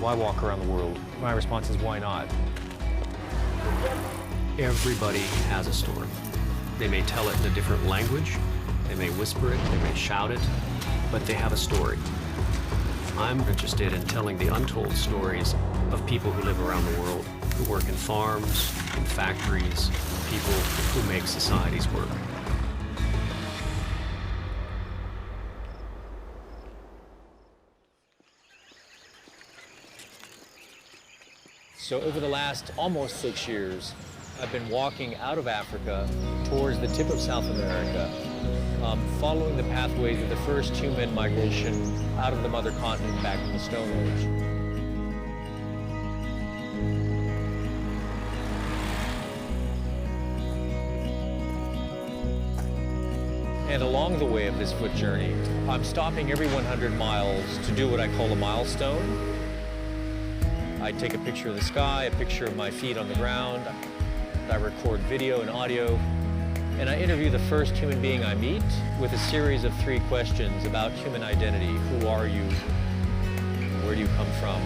why walk around the world? My response is, why not? Everybody has a story. They may tell it in a different language, they may whisper it, they may shout it, but they have a story. I'm interested in telling the untold stories of people who live around the world, who work in farms, in factories, people who make societies work. So over the last almost 6 years, I've been walking out of Africa towards the tip of South America, following the pathways of the first human migration out of the mother continent back in the Stone Age. And along the way of this foot journey, I'm stopping every 100 miles to do what I call a milestone. I take a picture of the sky, a picture of my feet on the ground. I record video and audio, and I interview the first human being I meet with a series of 3 questions about human identity. Who are you? Where do you come from?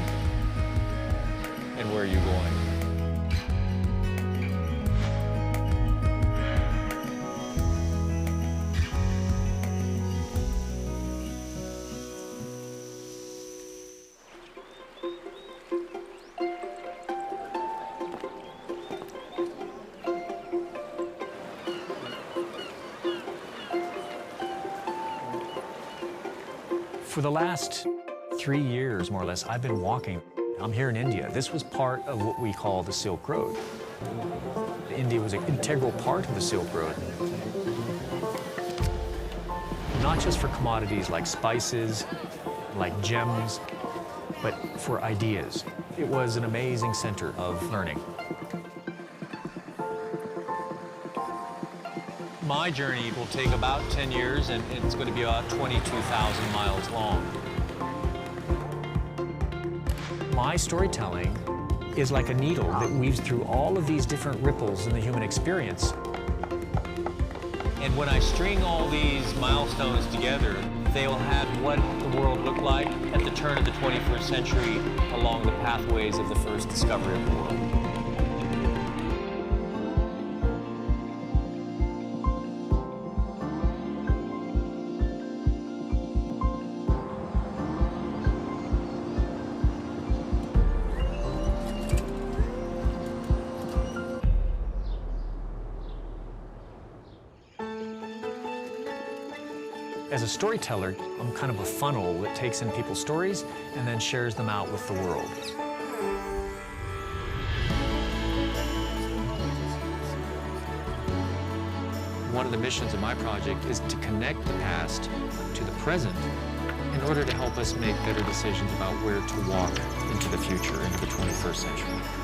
And where are you going? For the last 3 years, more or less, I've been walking. I'm here in India. This was part of what we call the Silk Road. India was an integral part of the Silk Road. Not just for commodities like spices, like gems, but for ideas. It was an amazing center of learning. My journey will take about 10 years, and it's going to be about 22,000 miles long. My storytelling is like a needle that weaves through all of these different ripples in the human experience. And when I string all these milestones together, they will have what the world looked like at the turn of the 21st century along the pathways of the first discovery of the world. As a storyteller, I'm kind of a funnel that takes in people's stories and then shares them out with the world. One of the missions of my project is to connect the past to the present in order to help us make better decisions about where to walk into the future, into the 21st century.